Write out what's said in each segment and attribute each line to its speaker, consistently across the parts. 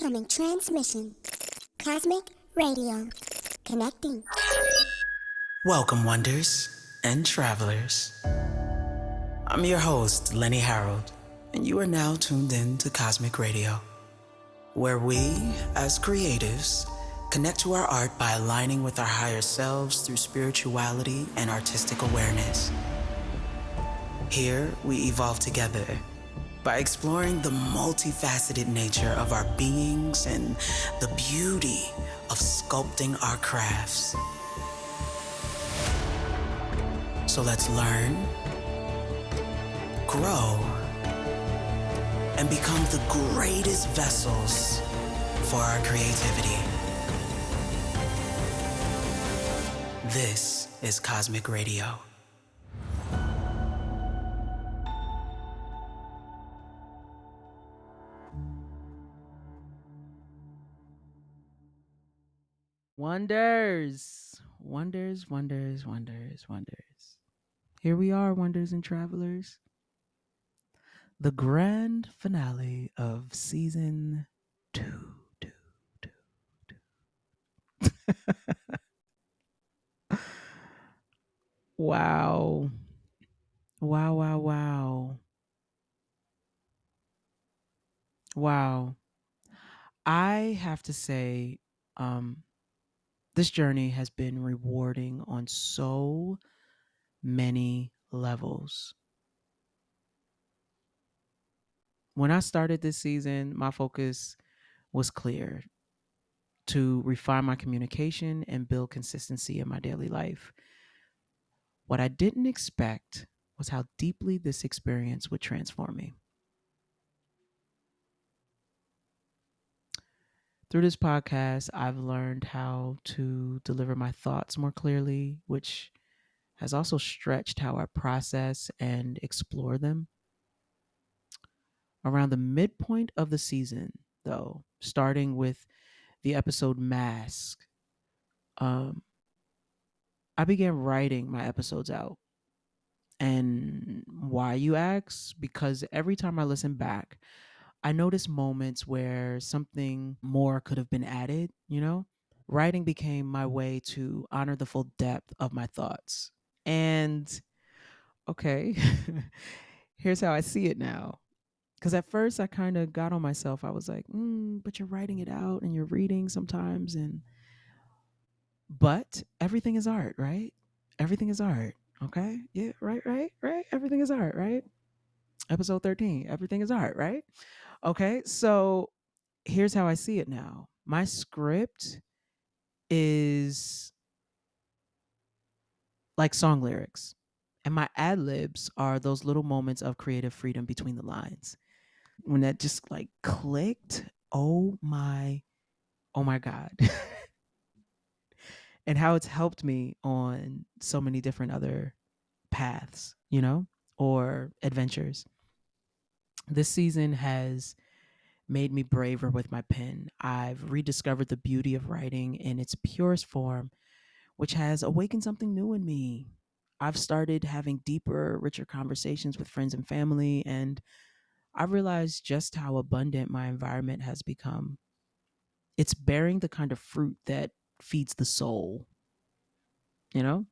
Speaker 1: Incoming transmission. Cosmic Radio. Connecting.
Speaker 2: Welcome, wonders and travelers. I'm your host, Lenny Harold, and you are now tuned in to Cosmic Radio, where we, as creatives, connect to our art by aligning with our higher selves through spirituality and artistic awareness. Here, we evolve together by exploring the multifaceted nature of our beings and the beauty of sculpting our crafts. So let's learn, grow, and become the greatest vessels for our creativity. This is Cosmic Radio.
Speaker 3: Wonders. Here we are, wonders and travelers. The grand finale of season 2. Wow. Wow. I have to say, this journey has been rewarding on so many levels. When I started this season, my focus was clear: to refine my communication and build consistency in my daily life. What I didn't expect was how deeply this experience would transform me. Through this podcast, I've learned how to deliver my thoughts more clearly, which has also stretched how I process and explore them. Around the midpoint of the season, though, starting with the episode Mask, um, I began writing my episodes out. And why, you ask? Because every time I listen back, I notice moments where something more could have been added, you know? Writing became my way to honor the full depth of my thoughts. And okay, here's how I see it now. Because at first I kind of got on myself. I was like, but you're writing it out and you're reading sometimes. But everything is art, right? Everything is art. Okay. Yeah. Right. Everything is art, right? Episode 13. Everything is art, right? Okay. So here's how I see it now. My script is like song lyrics, and my ad libs are those little moments of creative freedom between the lines. When that just like clicked, oh my God. And how it's helped me on so many different other paths, or adventures. This season has made me braver with my pen. I've rediscovered the beauty of writing in its purest form, which has awakened something new in me. I've started having deeper, richer conversations with friends and family, and I've realized just how abundant my environment has become. It's bearing the kind of fruit that feeds the soul, you know?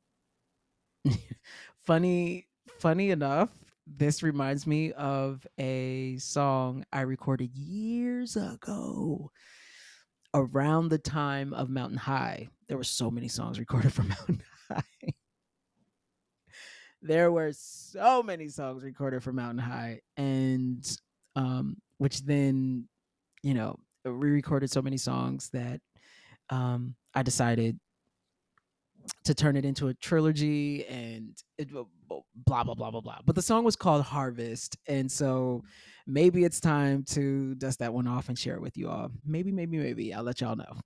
Speaker 3: funny funny enough, this reminds me of a song I recorded years ago around the time of Mountain High. There were so many songs recorded for Mountain High. There were so many songs recorded for Mountain High, and which then, we recorded so many songs that I decided to turn it into a trilogy, and blah blah blah blah blah. But the song was called Harvest, and so maybe it's time to dust that one off and share it with you all. Maybe I'll let y'all know.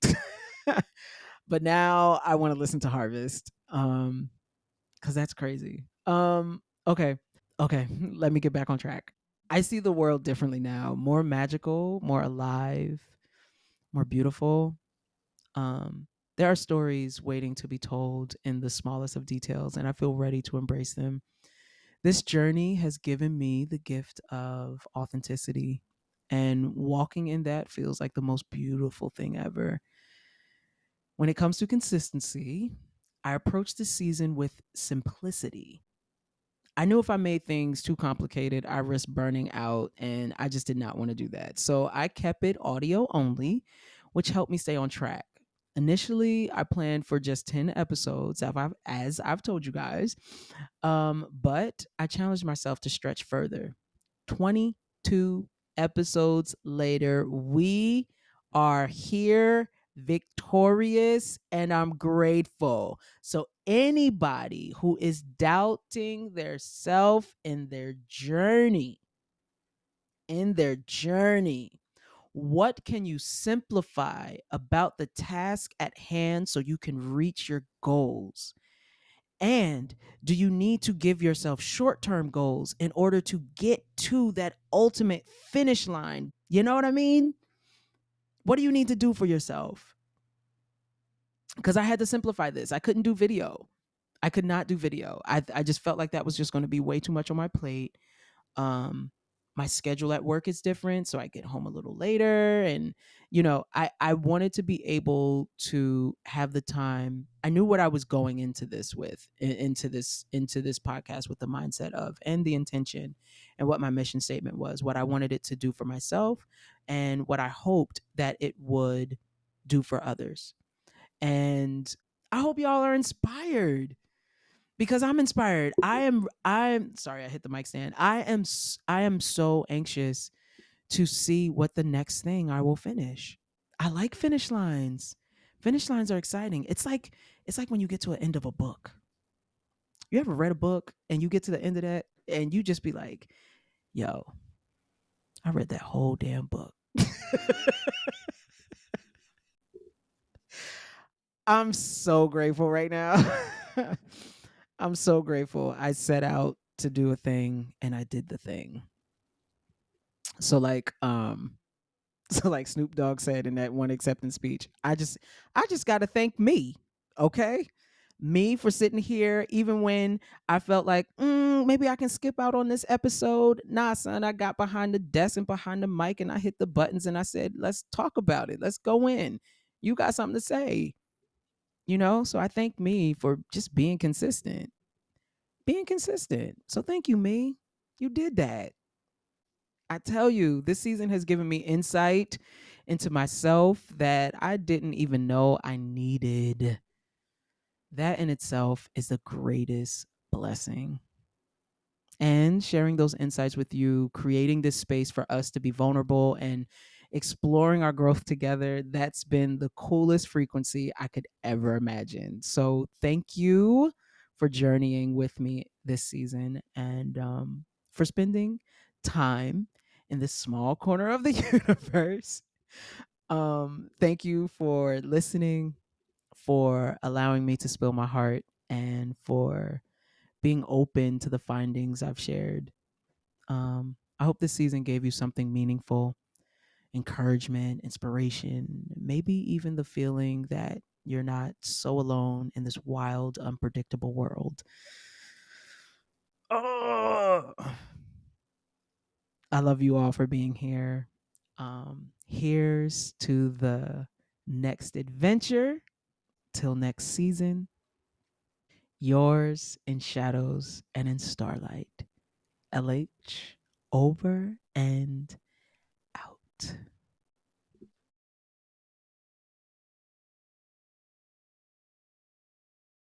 Speaker 3: But now I want to listen to Harvest, because that's crazy. Okay, let me get back on track. I see the world differently now, more magical, more alive, more beautiful. Um, there are stories waiting to be told in the smallest of details, and I feel ready to embrace them. This journey has given me the gift of authenticity, And walking in that feels like the most beautiful thing ever. When it comes to consistency, I approach this season with simplicity. I knew if I made things too complicated, I risked burning out, and I just did not want to do that. So I kept it audio only, which helped me stay on track. Initially, I planned for just 10 episodes, as I've told you guys, but I challenged myself to stretch further. 22 episodes later, we are here victorious, and I'm grateful. So anybody who is doubting their self in their journey, what can you simplify about the task at hand so you can reach your goals? And do you need to give yourself short term goals in order to get to that ultimate finish line? You know what I mean? What do you need to do for yourself? Because I had to simplify this. I couldn't do video. I could not do video. I just felt like that was just going to be way too much on my plate. um my schedule at work is different, so I get home a little later, and I wanted to be able to have the time. I knew what I was going into this with, into this podcast, with the mindset of, and the intention, and what my mission statement was, what I wanted it to do for myself, and what I hoped that it would do for others. And I hope y'all are inspired, because I'm inspired. I'm sorry, I hit the mic stand. I am so anxious to see what the next thing I will finish. I like finish lines. Finish lines are exciting. It's like when you get to an end of a book. You ever read a book and you get to the end of that and you just be like, "Yo, I read that whole damn book." I'm so grateful right now. I'm so grateful. I set out to do a thing and I did the thing. So like so like Snoop Dogg said in that one acceptance speech, I just got to thank me, okay? Me for sitting here even when I felt like maybe I can skip out on this episode. Nah, son, I got behind the desk and behind the mic and I hit the buttons and I said, "Let's talk about it. Let's go in. You got something to say." So I thank me for just being consistent. Being consistent. So thank you, me. You did that. I tell you, this season has given me insight into myself that I didn't even know I needed. That in itself is the greatest blessing. And sharing those insights with you, creating this space for us to be vulnerable and exploring our growth together, that's been the coolest frequency I could ever imagine. So, thank you for journeying with me this season, and for spending time in this small corner of the universe. Thank you for listening, for allowing me to spill my heart, and for being open to the findings I've shared. I hope this season gave you something meaningful, encouragement, inspiration, maybe even the feeling that you're not so alone in this wild, unpredictable world. Oh, I love you all for being here. Here's to the next adventure. Till next season, yours in shadows and in starlight. LH, over and